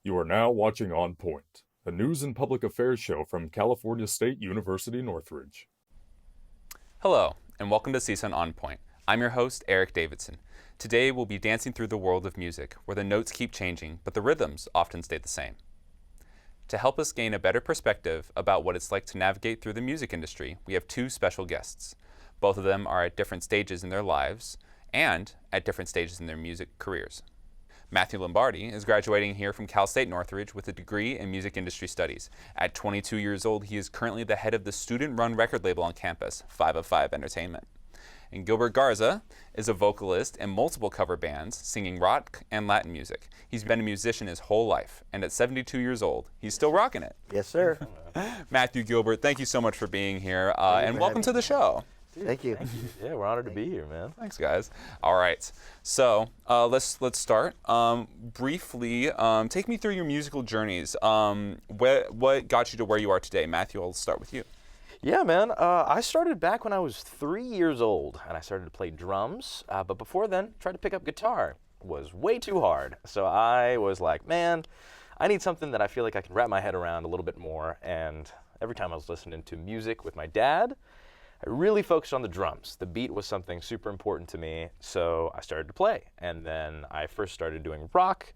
You are now watching On Point, a news and public affairs show from California State University, Northridge. Hello, and welcome to CSUN On Point. I'm your host, Eric Davidson. Today we'll be dancing through the world of music, where the notes keep changing, but the rhythms often stay the same. To help us gain a better perspective about what it's like to navigate through the music industry, we have two special guests. Both of them are at different stages in their lives and at different stages in their music careers. Matthew Lombardi is graduating here from Cal State Northridge with a degree in music industry studies. At 22 years old, he is currently the head of the student-run record label on campus, 5 of 5 Entertainment. And Gilbert Garza is a vocalist in multiple cover bands, singing rock and Latin music. He's been a musician his whole life, and at 72 years old, he's still rocking it. Yes, sir. Matthew, Gilbert, thank you so much for being here, and welcome to the show. Thank you. Yeah, we're honored to be here, man. Thanks, guys. All right, so let's start. Briefly, take me through your musical journeys. What got you to where you are today? Matthew, I'll start with you. Yeah, man. I started back when I was 3 years old, and I started to play drums. But before then, tried to pick up guitar. It was way too hard. So I was like, man, I need something that I feel like I can wrap my head around a little bit more. And every time I was listening to music with my dad, I really focused on the drums. The beat was something super important to me, so I started to play. And then I first started doing rock.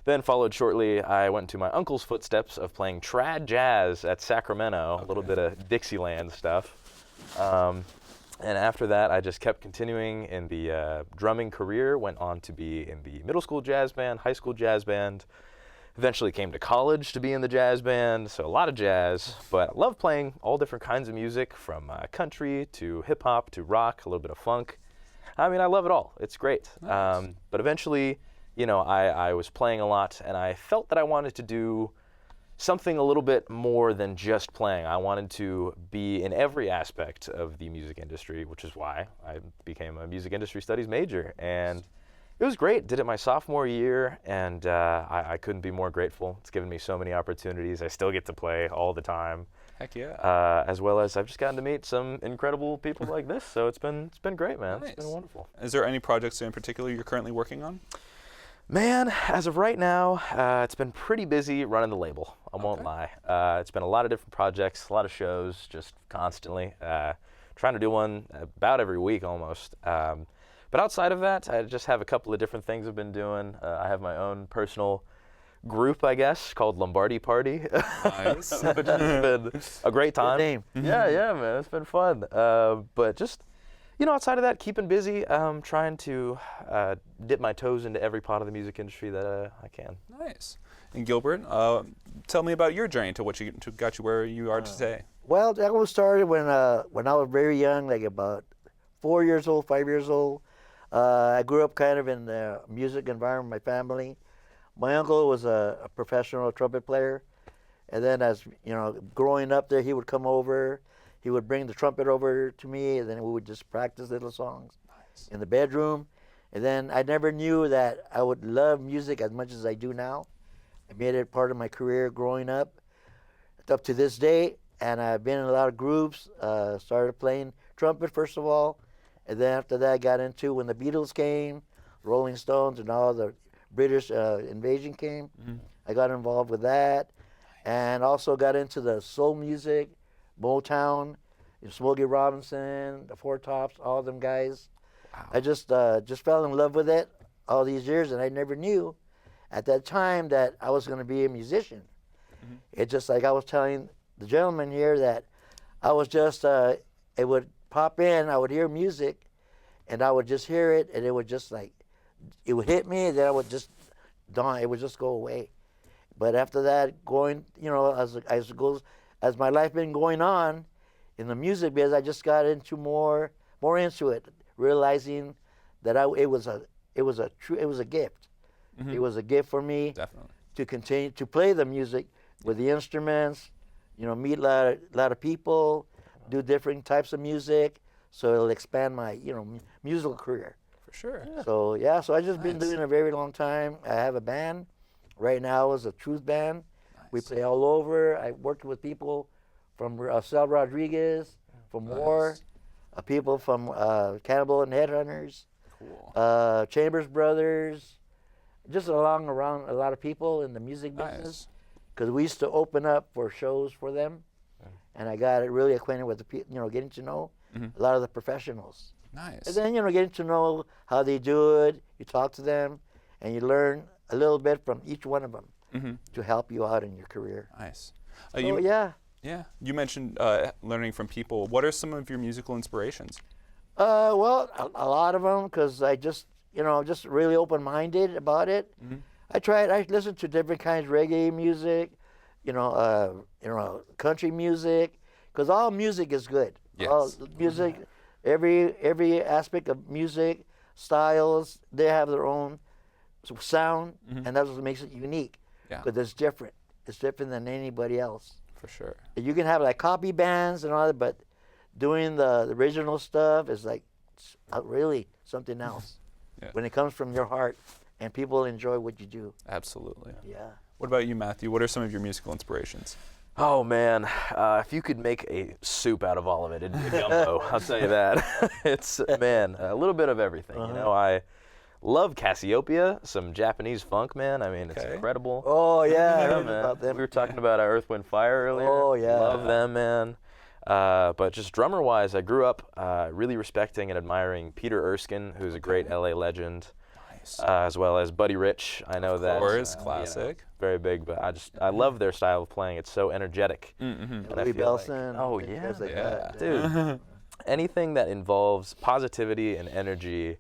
Then followed shortly, I went into my uncle's footsteps of playing trad jazz at Sacramento, a little bit of Dixieland stuff. And after that, I just kept continuing in the drumming career, went on to be in the middle school jazz band, high school jazz band. Eventually came to college to be in the jazz band, so a lot of jazz, but I love playing all different kinds of music, from country to hip hop to rock, a little bit of funk. I mean, I love it all. It's great. Nice. But eventually, you know, I was playing a lot, and I felt that I wanted to do something a little bit more than just playing. I wanted to be in every aspect of the music industry, which is why I became a music industry studies major. And it was great. Did it my sophomore year, and I couldn't be more grateful. It's given me so many opportunities. I still get to play all the time. Heck yeah. As well as I've just gotten to meet some incredible people like this. So it's been great, man. Nice. It's been wonderful. Is there any projects in particular you're currently working on? Man, as of right now, it's been pretty busy running the label. I won't lie. It's been a lot of different projects, a lot of shows, just constantly. Trying to do one about every week almost. But outside of that, I just have a couple of different things I've been doing. I have my own personal group, I guess, called Lombardi Party. Nice. Which has been a great time. Good name. Yeah, man, it's been fun. But just, you know, outside of that, keeping busy, trying to dip my toes into every part of the music industry that I can. Nice. And Gilbert, tell me about your journey to what got you where you are today. Well, that was started when I was very young, like about 4 years old, 5 years old. I grew up kind of in the music environment, my family. My uncle was a professional trumpet player. And then as, you know, growing up there, he would come over. He would bring the trumpet over to me, and then we would just practice little songs in the bedroom. And then I never knew that I would love music as much as I do now. I made it part of my career growing up to this day. And I've been in a lot of groups, started playing trumpet first of all. And then after that, I got into when the Beatles came, Rolling Stones, and all the British invasion came. Mm-hmm. I got involved with that, and also got into the soul music, Motown, Smokey Robinson, the Four Tops, all them guys. Wow. I just fell in love with it all these years, and I never knew at that time that I was going to be a musician. Mm-hmm. It's just like I was telling the gentleman here that I was just, it would pop in, I would hear music, and I would just hear it, and it would just like, it would hit me, and then I would just dawn, it would just go away. But after that, going, you know, as my life been going on in the music biz, I just got into more into it, realizing that it was a gift. Mm-hmm. It was a gift for me. Definitely. To continue to play the music with the instruments, you know, meet a lot of people, do different types of music, so it'll expand my, you know, musical career. For sure. Yeah. So I just been doing it a very long time. I have a band. Right now is a Truth Band. Nice. We play all over. I worked with people from Sal Rodriguez, from War, people from Cannibal and Headhunters, Cool. Chambers Brothers, just along around a lot of people in the music business. Nice. Because we used to open up for shows for them, and I got really acquainted with the people, getting to know a lot of the professionals. Nice. And then, getting to know how they do it, you talk to them, and you learn a little bit from each one of them to help you out in your career. Nice. So, yeah. Yeah. You mentioned learning from people. What are some of your musical inspirations? Well, a lot of them, because I just really open-minded about it. I listened to different kinds of reggae music, country music, because all music is good. Yes. All music, every aspect of music, styles, they have their own sound, and that's what makes it unique. Yeah. Because it's different. It's different than anybody else. For sure. You can have like copy bands and all that, but doing the original stuff is like really something else. Yeah. When it comes from your heart and people enjoy what you do. Absolutely. Yeah. What about you, Matthew? What are some of your musical inspirations? Oh man, if you could make a soup out of all of it, it'd be a gumbo. I'll tell you that. It's a little bit of everything. I love Cassiopeia, some Japanese funk, man. I mean, it's incredible. Oh yeah, I heard man. about them. We were talking about Earth, Wind, Fire earlier. Oh yeah. Love them, man. But just drummer-wise, I grew up really respecting and admiring Peter Erskine, who's a great LA legend. As well as Buddy Rich. I know that. Of course, classic. Very big, but I love their style of playing. It's so energetic. And I Louis feel like, Bellson. yeah, Like that. dude. Anything that involves positivity and energy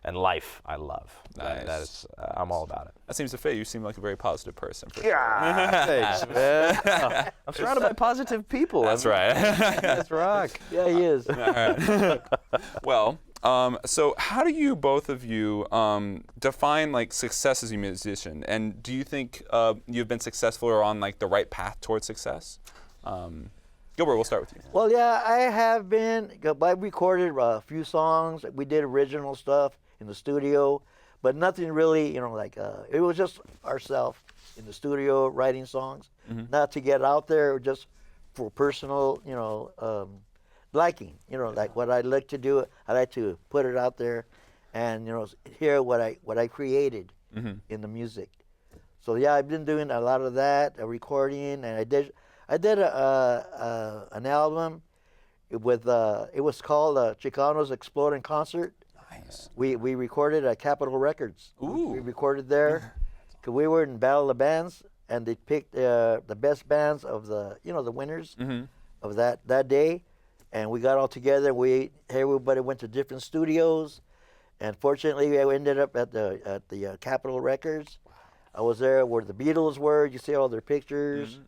and life, I love. Nice. That is, I'm all about it. That seems to fit. You seem like a very positive person. For sure. Yeah, thanks, man. I'm surrounded by positive people. That's right. That's rock. Yeah, he is. Well, so how do you, both of you, define like success as a musician? And do you think you've been successful or on like the right path towards success? Gilbert, we'll start with you. Well, yeah, I have been. I recorded a few songs. We did original stuff in the studio, but nothing really, it was just ourselves in the studio writing songs, not to get out there, just for personal, liking. Like what I like to do, I like to put it out there, and hear what I created in the music. So yeah, I've been doing a lot of that, recording, and I did an album with it was called Chicanos Explode in Concert. Nice. We recorded at Capitol Records. Ooh. We recorded there because we were in Battle of the Bands, and they picked the best bands of the the winners of that day, and we got all together. Everybody went to different studios, and fortunately, we ended up at the Capitol Records. I was there where the Beatles were. You see all their pictures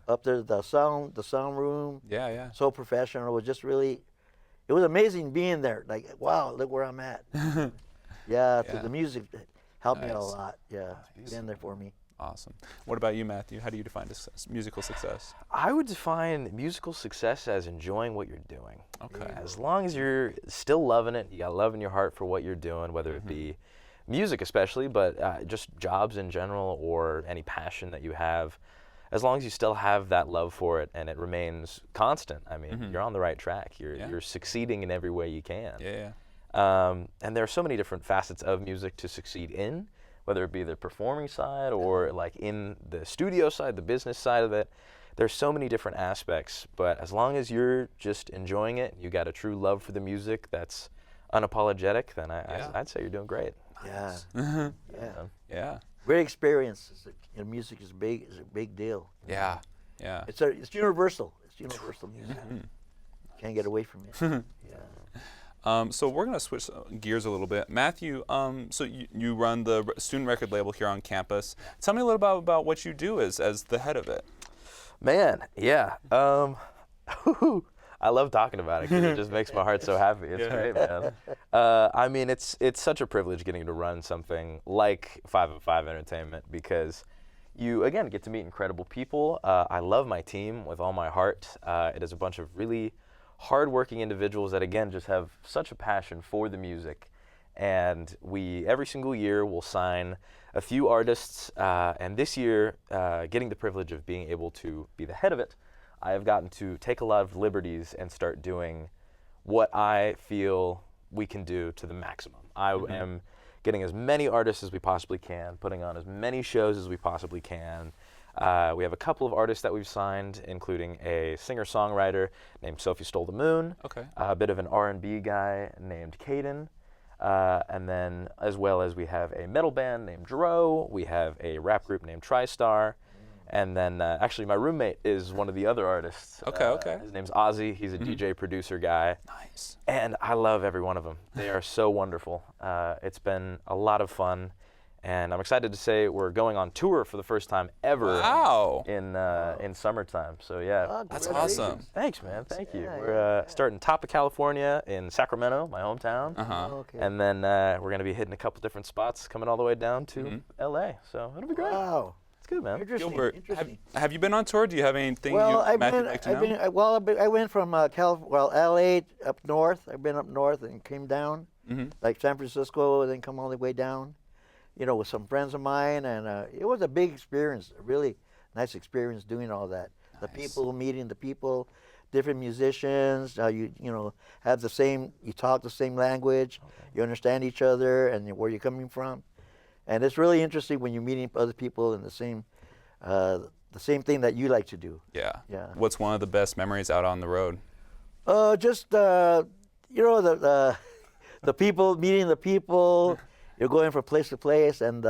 up there. The sound room. Yeah. So professional. It was just really. It was amazing being there. Like, wow, look where I'm at. So the music helped me out a lot. Yeah, being there for me. Awesome. What about you, Matthew? How do you define musical success? I would define musical success as enjoying what you're doing. Okay. As long as you're still loving it, you got love in your heart for what you're doing, whether it be music especially, but just jobs in general or any passion that you have. As long as you still have that love for it and it remains constant, I mean, you're on the right track. You're succeeding in every way you can. Yeah. And there are so many different facets of music to succeed in, whether it be the performing side or like in the studio side, the business side of it. There's so many different aspects, but as long as you're just enjoying it, you got a true love for the music that's unapologetic, then I'd say you're doing great. Yeah. Yeah. Great experience. Music is a big deal. Yeah. It's universal. It's universal music. Can't get away from it. So we're going to switch gears a little bit. Matthew, so you run the student record label here on campus. Tell me a little bit about what you do as the head of it. Man, yeah. I love talking about it because it just makes my heart so happy. It's great, man. I mean, it's such a privilege getting to run something like 5 and 5 Entertainment because you, again, get to meet incredible people. I love my team with all my heart. It is a bunch of really hardworking individuals that, again, just have such a passion for the music. And we, every single year, will sign a few artists. And this year, getting the privilege of being able to be the head of it, I have gotten to take a lot of liberties and start doing what I feel we can do to the maximum. I am getting as many artists as we possibly can, putting on as many shows as we possibly can. We have a couple of artists that we've signed, including a singer-songwriter named Sophie Stole the Moon, a bit of an R&B guy named Caden, and then as well as we have a metal band named Dro, we have a rap group named TriStar, and then actually my roommate is one of the other artists. His name's Ozzy. He's a DJ producer guy. Nice. And I love every one of them. They are so wonderful. It's been a lot of fun. And I'm excited to say we're going on tour for the first time ever in summertime. So yeah, that's awesome. Thanks, man. Thank you. We're starting top of California in Sacramento, my hometown, and then we're gonna be hitting a couple different spots, coming all the way down to LA. So it'll be great. Wow. It's good, man. Gilbert, have you been on tour? Do you have anything I went from LA up north. I've been up north and came down, like San Francisco, and then come all the way down. With some friends of mine, and it was a big experience, a really nice experience doing all that. Nice. The people, meeting the people, different musicians, you have you talk the same language, you understand each other and where you're coming from. And it's really interesting when you're meeting other people in the same thing that you like to do. Yeah. What's one of the best memories out on the road? The people, meeting the people. You're going from place to place, and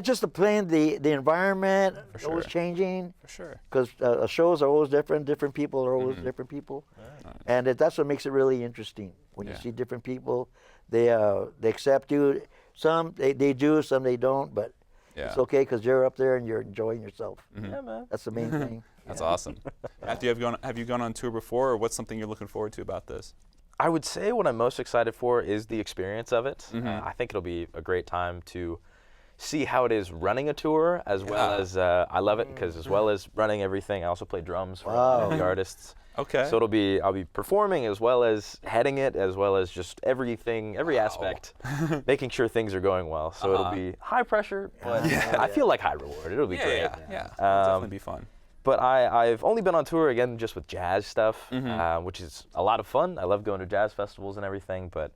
just playing the environment always changing. For sure. Because shows are always different. Different people are always different people, and that's what makes it really interesting. When you see different people, they accept you. Some they do, some they don't. But it's okay because you're up there and you're enjoying yourself. Yeah, man. That's the main thing. That's awesome. Matthew, have you gone on tour before, or what's something you're looking forward to about this? I would say what I'm most excited for is the experience of it. I think it'll be a great time to see how it is running a tour, as well as I love it because as well as running everything, I also play drums for the artists. Okay. So I'll be performing as well as heading it, as well as just everything, every aspect, making sure things are going well. So it'll be high pressure, but I feel like high reward. It'll be great. It'll definitely be fun. But I've only been on tour, again, just with jazz stuff, which is a lot of fun. I love going to jazz festivals and everything, but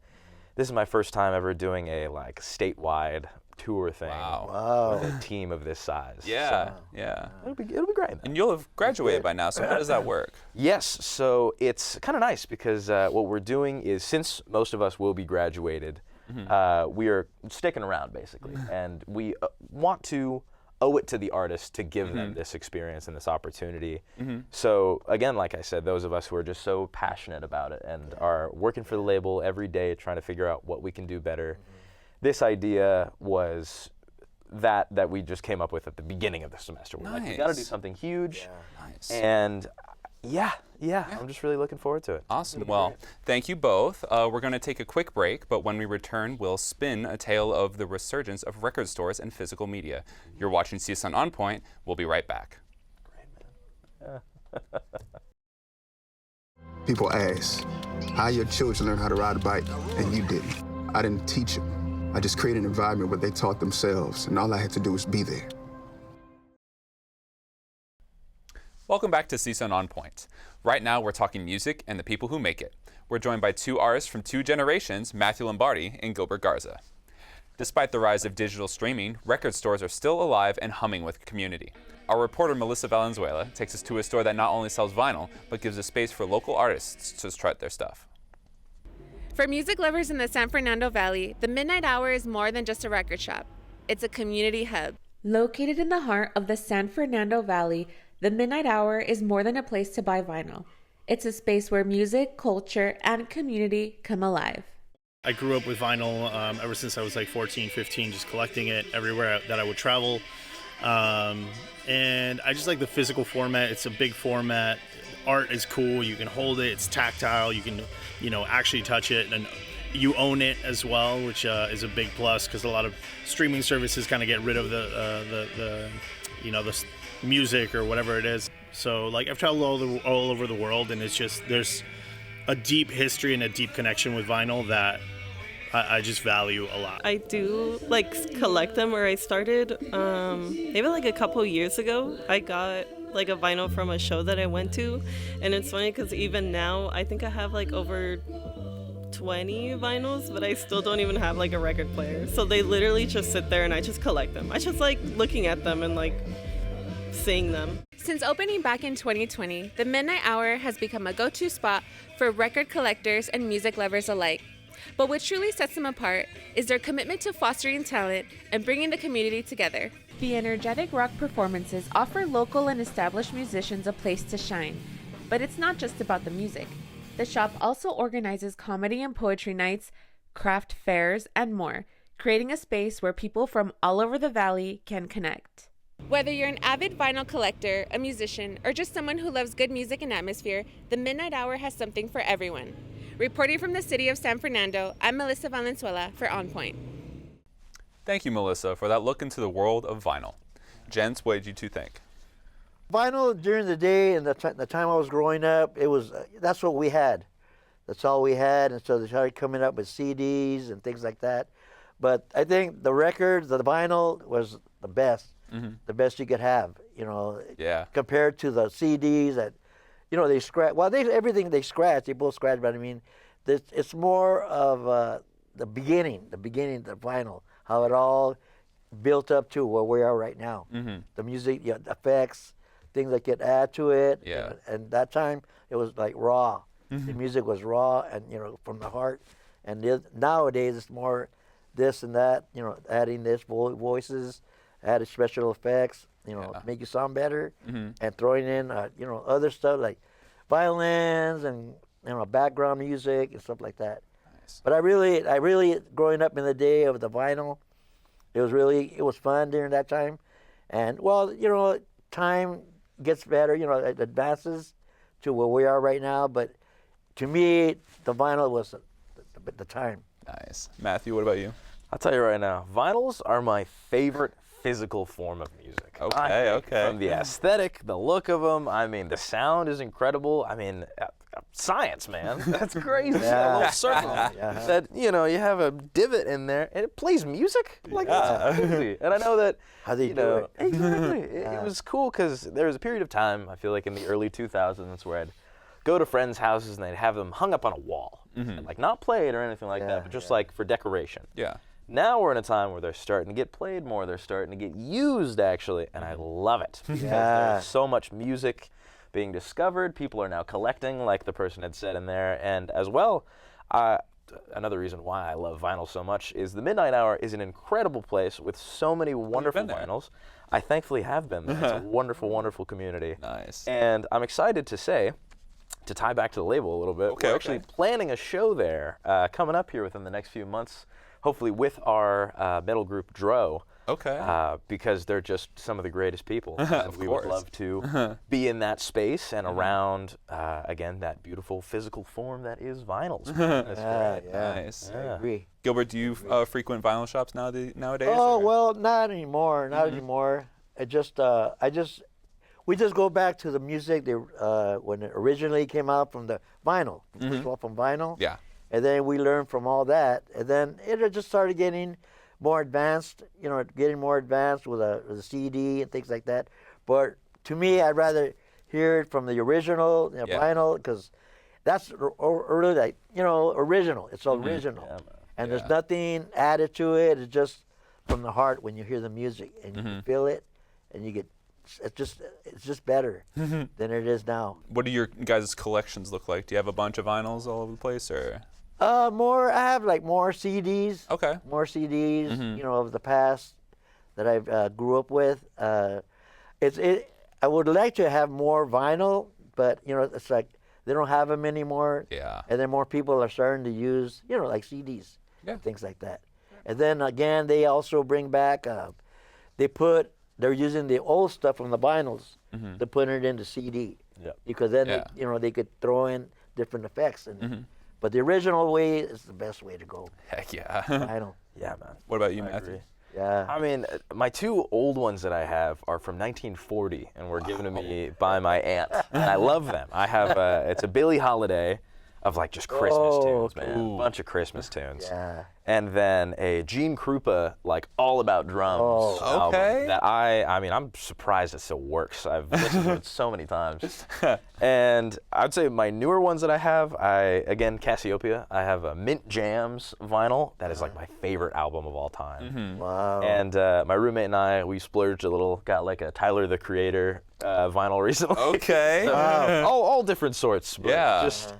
this is my first time ever doing a statewide tour thing with a team of this size. Yeah, so it'll be great, man. And you'll have graduated by now, so how does that work? Yes, so it's kind of nice because what we're doing is, since most of us will be graduated, we are sticking around, basically, and we want to owe it to the artists to give them this experience and this opportunity. So again, like I said, those of us who are just so passionate about it and are working for the label every day trying to figure out what we can do better. This idea was that we just came up with at the beginning of the semester. We're like, we got to do something huge. Nice. And I'm just really looking forward to it. Awesome. Well, thank you both. We're going to take a quick break, but when we return, we'll spin a tale of the resurgence of record stores and physical media. You're watching CSUN On Point. We'll be right back. Great, man. People ask, how your children learn how to ride a bike, and you didn't. I didn't teach them. I just created an environment where they taught themselves, and all I had to do was be there. Welcome back to CSUN On Point. Right now, we're talking music and the people who make it. We're joined by two artists from two generations, Matthew Lombardi and Gilbert Garza. Despite the rise of digital streaming, record stores are still alive and humming with community. Our reporter, Melissa Valenzuela, takes us to a store that not only sells vinyl, but gives a space for local artists to strut their stuff. For music lovers in the San Fernando Valley, the Midnight Hour is more than just a record shop. It's a community hub. Located in the heart of the San Fernando Valley, the Midnight Hour is more than a place to buy vinyl. It's a space where music, culture, and community come alive. I grew up with vinyl ever since I was like 14, 15, just collecting it everywhere that I would travel. And I just like the physical format. It's a big format. Art is cool. You can hold it. It's tactile. You can, actually touch it, and you own it as well, which is a big plus because a lot of streaming services kind of get rid of the music or whatever it is. So like I've traveled all over the world, and it's just there's a deep history and a deep connection with vinyl that I just value a lot. I do collect them, or I started maybe a couple years ago. I got a vinyl from a show that I went to, and it's funny because even now I think I have over 20 vinyls, but I still don't even have like a record player. So they literally just sit there and I just collect them. I just like looking at them and like seeing them. Since opening back in 2020, the Midnight Hour has become a go-to spot for record collectors and music lovers alike. But what truly sets them apart is their commitment to fostering talent and bringing the community together. The energetic rock performances offer local and established musicians a place to shine. But it's not just about the music. The shop also organizes comedy and poetry nights, craft fairs, and more, creating a space where people from all over the valley can connect. Whether you're an avid vinyl collector, a musician, or just someone who loves good music and atmosphere, the Midnight Hour has something for everyone. Reporting from the city of San Fernando, I'm Melissa Valenzuela for On Point. Thank you, Melissa, for that look into the world of vinyl. Jens, what did you two think? Vinyl during the day and the time I was growing up, it was that's what we had. That's all we had, and so they started coming up with CDs and things like that. But I think the record, the vinyl, was the best. The best you could have, Yeah. compared to the CDs that, they scratch. Well, everything they scratch, they both scratch, but I mean, it's more of the beginning of the vinyl, how it all built up to where we are right now. The music, the effects, things that get add to it. Yeah. And that time, it was like raw. The music was raw and, from the heart. And nowadays, it's more this and that, adding this voices, added special effects, make you sound better, and throwing in, other stuff like violins and, background music and stuff like that. Nice. But I really, growing up in the day of the vinyl, it was fun during that time. And, well, time gets better, it advances to where we are right now. But to me, the vinyl was the time. Nice. Matthew, what about you? I'll tell you right now, vinyls are my favorite physical form of music. Okay. From the aesthetic, the look of them, I mean, the sound is incredible. I mean, science, man. That's crazy. Yeah. A little circle that, you have a divot in there, and it plays music. Like, that's crazy. And I know that, How do you do it? Exactly. It was cool because there was a period of time, I feel like in the early 2000s, where I'd go to friends' houses and they'd have them hung up on a wall. And, like, not played or anything like that, but just like for decoration. Yeah. Now we're in a time where they're starting to get played more. They're starting to get used, actually, and I love it. Because there's so much music being discovered. People are now collecting, like the person had said in there. And as well, another reason why I love vinyl so much is the Midnight Hour is an incredible place with so many wonderful vinyls. I thankfully have been there. It's a wonderful, wonderful community. Nice. And I'm excited to say, to tie back to the label a little bit, we're actually planning a show there coming up here within the next few months, hopefully with our metal group Dro. Okay. Because they're just some of the greatest people. And we would love to be in that space and around, again, that beautiful physical form that is vinyls. That's great. Nice. I agree. Gilbert, do you frequent vinyl shops nowadays? Oh, or? well, not anymore. Not anymore. We just go back to the music when it originally came out from the vinyl. First of all, from vinyl. Yeah. And then we learned from all that. And then it just started getting more advanced, getting more advanced with a CD and things like that. But to me, I'd rather hear it from the original vinyl, because that's really original. It's original. Yeah, and there's nothing added to it. It's just from the heart when you hear the music and you can feel it, and you get. It's just better than it is now. What do your guys' collections look like? Do you have a bunch of vinyls all over the place, or? More. I have like more CDs. Okay. More CDs, of the past that I grew up with. I would like to have more vinyl, but it's like they don't have them anymore. Yeah. And then more people are starting to use, like CDs, things like that. And then again, they also bring back. They're using the old stuff from the vinyls to put it into CD. Yeah. Because then they could throw in different effects. But the original way is the best way to go. Heck yeah. Vinyl. Yeah, man. What about you, Matthew? Yeah. I mean, my two old ones that I have are from 1940 and were given to me by my aunt. And I love them. I have it's a Billie Holiday of like just Christmas tunes, okay. man. A bunch of Christmas tunes. Yeah. And then a Gene Krupa, like all about drums album Okay. that I mean, I'm surprised it still works. I've listened to it so many times. And I'd say my newer ones that I have, again, Cassiopeia. I have a Mint Jams vinyl. That is like my favorite album of all time. Wow. And my roommate and I, we splurged a little, got like a Tyler, the Creator vinyl recently. Okay. So, all different sorts. But Yeah. just,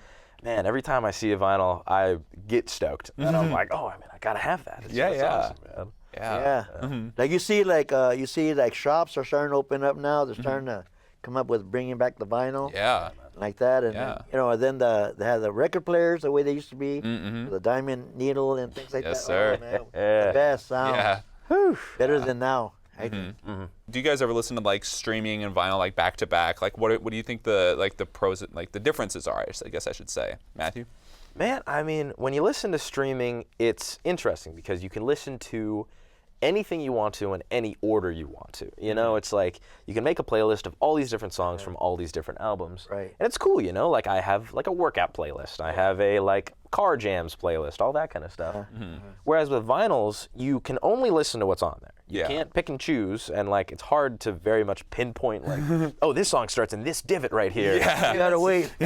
man, every time I see a vinyl, I get stoked. And I'm like, oh, I mean, I gotta have that. It's awesome, man. Yeah. Like you see like shops are starting to open up now. They're starting to come up with bringing back the vinyl. Yeah. Like that, and Yeah. then, they have the record players the way they used to be, with the diamond needle and things like Yes, that. sir. Oh, man. The best sound. Yeah. Better than now. I think. Do you guys ever listen to like streaming and vinyl like back to back? Like what do you think the pros, like the differences are? I guess I should say, Matthew. Man, I mean, when you listen to streaming, it's interesting because you can listen to anything you want to in any order you want to. You know, it's like you can make a playlist of all these different songs from all these different albums. Right. And it's cool, you know, like I have like a workout playlist. I have a like car jams playlist, all that kind of stuff. Whereas with vinyls, you can only listen to what's on there. You Yeah. can't pick and choose, and like it's hard to very much pinpoint like, oh, this song starts in this divot right here. Yeah. You gotta wait. You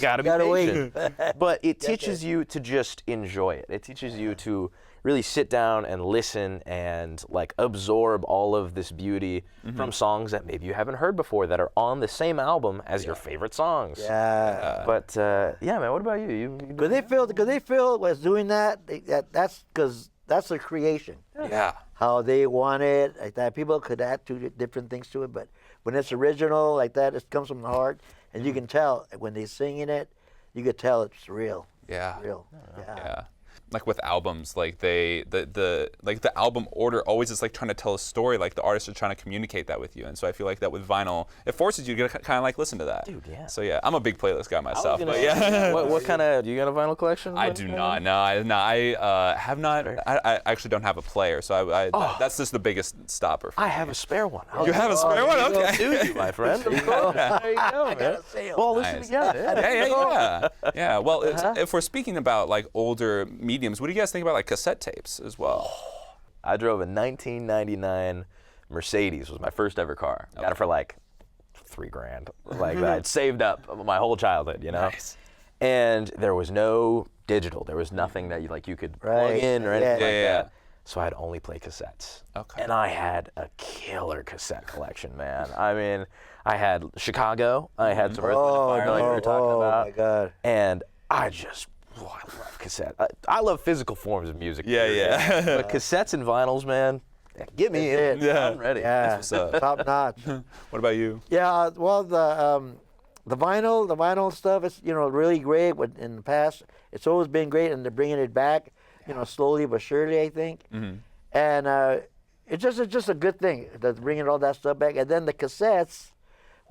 gotta be wait. patient. But it teaches you to just enjoy it. It teaches you to really sit down and listen and like absorb all of this beauty from songs that maybe you haven't heard before that are on the same album as your favorite songs. Yeah. But yeah, man, what about you? You Because they feel was doing that. That's because that's their creation. Yeah. How they want it, like that. People could add two different things to it, but when it's original like that, it comes from the heart, and you can tell when they're singing it. You could tell it's real. Yeah. Real. Yeah. Yeah. Like with albums, like the album order always is like trying to tell a story. Like the artists are trying to communicate that with you, and so I feel like that with vinyl, it forces you to kind of like listen to that. Dude, yeah. So yeah, I'm a big playlist guy myself. But say, yeah. What kind of, do you got a vinyl collection? I do not. No, I have not. I actually don't have a player, so that's just the biggest stopper. For I me. have a spare one. You have a spare one? Okay. Do you, my friend? There you go, man. Well, listen Nice. together. Yeah. Yeah. Well, if we're speaking about like older mediums, what do you guys think about like cassette tapes as well? I drove a 1999 Mercedes. Was my first ever car. Got it for like $3,000. Like I'd saved up my whole childhood, you know. Nice. And there was no digital. There was nothing that you could plug in or anything like that. So I'd only play cassettes. Okay. And I had a killer cassette collection, man. I mean, I had Chicago. I had some Earth, Wind & Fire, like we were talking about. Oh my God. And I love cassette. I love physical forms of music. Yeah, yeah. But cassettes and vinyls, man, get me in. Yeah. I'm ready. Yeah. what's up. Top notch. What about you? Yeah. Well, the vinyl stuff is really great. But in the past, it's always been great, and they're bringing it back. Slowly but surely, I think. And it's just a good thing that's bringing all that stuff back. And then the cassettes.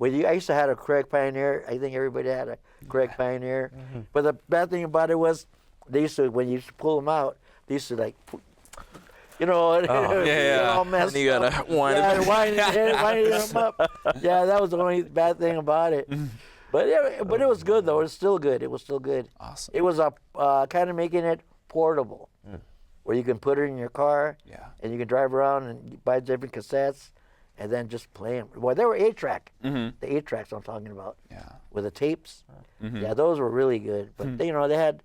I used to have a Craig Pioneer. I think everybody had a Craig Pioneer. But the bad thing about it was, when you used to pull them out, they used to like, all messed You gotta up. wind Winding them up. Yeah, that was the only bad thing about it. But it was good though. It was still good. Awesome. It was kind of making it portable, where you can put it in your car, and you can drive around and buy different cassettes. And then just play them. Well, they were 8-track. The 8-tracks I'm talking about. Yeah. With the tapes. Yeah, those were really good. But they had,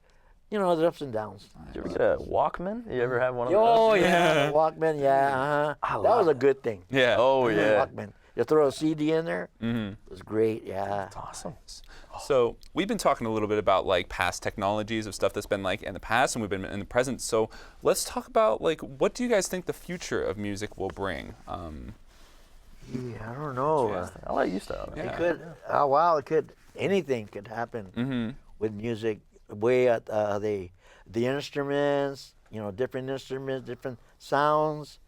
the ups and downs. Did you ever get a Walkman? You ever have one of those? Oh yeah, the Walkman. Yeah, that was a good thing. Yeah. Oh yeah. Walkman. You throw a CD in there. It was great. Yeah. Awesome. So we've been talking a little bit about like past technologies of stuff that's been like in the past, and we've been in the present. So let's talk about like what do you guys think the future of music will bring? Yeah, I don't know. I'll let you start. It could. Oh wow! It could. Anything could happen with music. Way at the instruments. Different instruments, different sounds.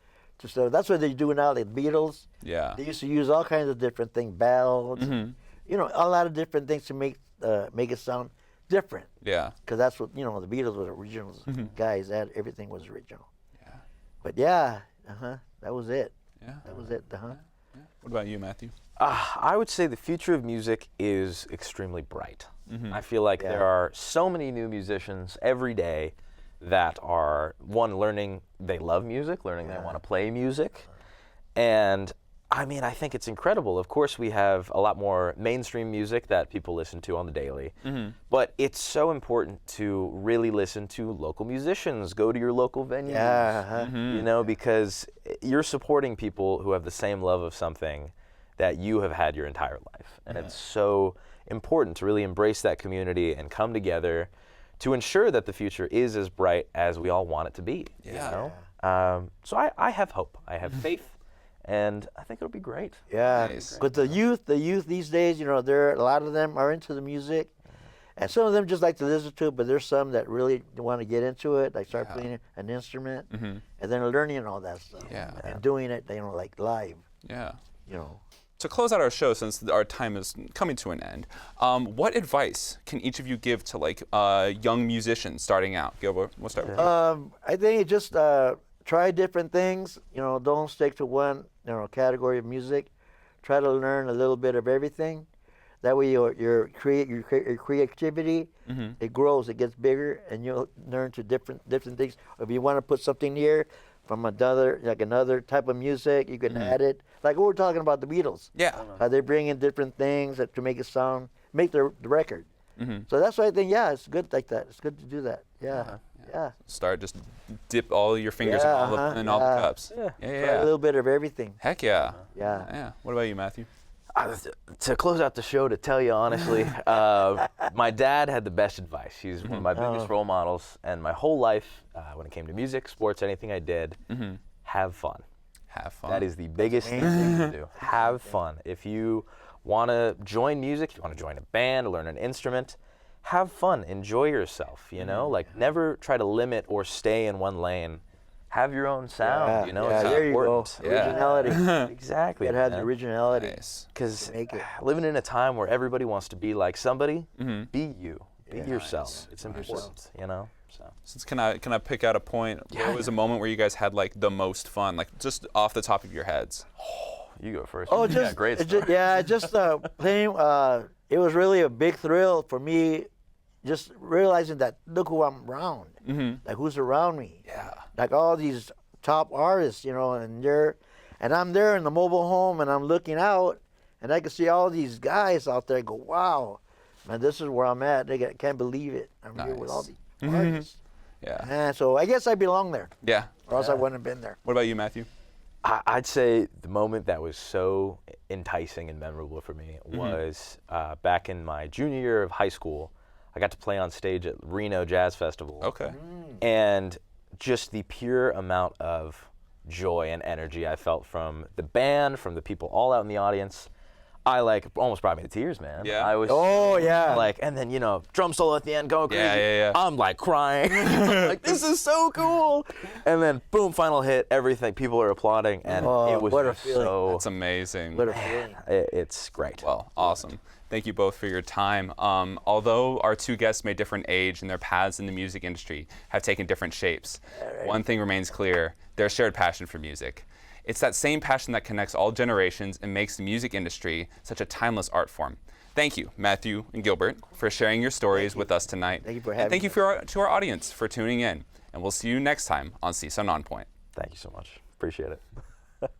So that's what they do now. The Beatles. Yeah. They used to use all kinds of different things, bells. A lot of different things to make it sound different. Yeah. Because that's what the Beatles were the original guys. Everything was original. Yeah. But yeah, that was it. Yeah. That was it. What about you, Matthew? I would say the future of music is extremely bright. I feel like there are so many new musicians every day that are, one, learning they love music, learning they want to play music. And I mean, I think it's incredible. Of course, we have a lot more mainstream music that people listen to on the daily. But it's so important to really listen to local musicians, go to your local venues, you know, because you're supporting people who have the same love of something that you have had your entire life. And it's so important to really embrace that community and come together to ensure that the future is as bright as we all want it to be. You know? So I have hope. I have faith. And I think it'll be great. Yeah, Nice. but the youth these days, you know, a lot of them are into the music, and some of them just like to listen to it. But there's some that really want to get into it. They start playing an instrument, and then learning all that stuff, and doing it, you know, like live. Yeah. You know. To close out our show, since our time is coming to an end, what advice can each of you give to like young musicians starting out? Gilbert, we'll start with you. I think it just try different things. You know, don't stick to one category of music. Try to learn a little bit of everything. That way, your creativity it grows, it gets bigger, and you'll learn to different things. If you want to put something here from another type of music, you can add it. Like what we're talking about the Beatles. Yeah. They bring in different things to make it make the record. So that's why I think it's good like that. It's good to do that. Yeah. Start just dip all your fingers in all the cups. Try a little bit of everything. Heck yeah. Yeah. What about you, Matthew? To close out the show, to tell you honestly, my dad had the best advice. He's one of my biggest role models, and my whole life, when it came to music, sports, anything I did, have fun. Have fun. That is the biggest thing to do. Have fun. If you want to join music, if you want to join a band, learn an instrument, have fun. Enjoy yourself, you know? Like, never try to limit or stay in one lane. Have your own sound, you know? It's there important. you go. Originality. Exactly. It has the originality. Nice. Because living in a time where everybody wants to be like somebody, be you. Be yourself. It's important, you know? So can I pick out a point? What was a moment where you guys had like the most fun, like just off the top of your heads? You go first. Oh, great just playing. It was really a big thrill for me, just realizing that look who I'm around, like who's around me. Yeah. Like all these top artists, you know, and I'm there in the mobile home, and I'm looking out, and I can see all these guys out there. I go, wow, man, this is where I'm at. I can't believe it. I'm here with all these artists. And so I guess I belong there. Yeah. Or else I wouldn't have been there. What about you, Matthew? I'd say the moment that was so enticing and memorable for me was back in my junior year of high school. I got to play on stage at Reno Jazz Festival. Okay. And just the pure amount of joy and energy I felt from the band, from the people all out in the audience, almost brought me to tears, man. Yeah. I was and then, you know, drum solo at the end going crazy. Yeah. I'm like crying. I'm like, this is so cool. And then boom, final hit, everything. People are applauding, and it was what a just feeling. so That's amazing. What a feeling. it's great. Well, awesome. Thank you both for your time. Although our two guests may different age and their paths in the music industry have taken different shapes, one thing remains clear: their shared passion for music. It's that same passion that connects all generations and makes the music industry such a timeless art form. Thank you, Matthew and Gilbert, for sharing your stories with us tonight. Thank you for having me. And thank you to our audience for tuning in. And we'll see you next time on CSUN On Point. Thank you so much. Appreciate it.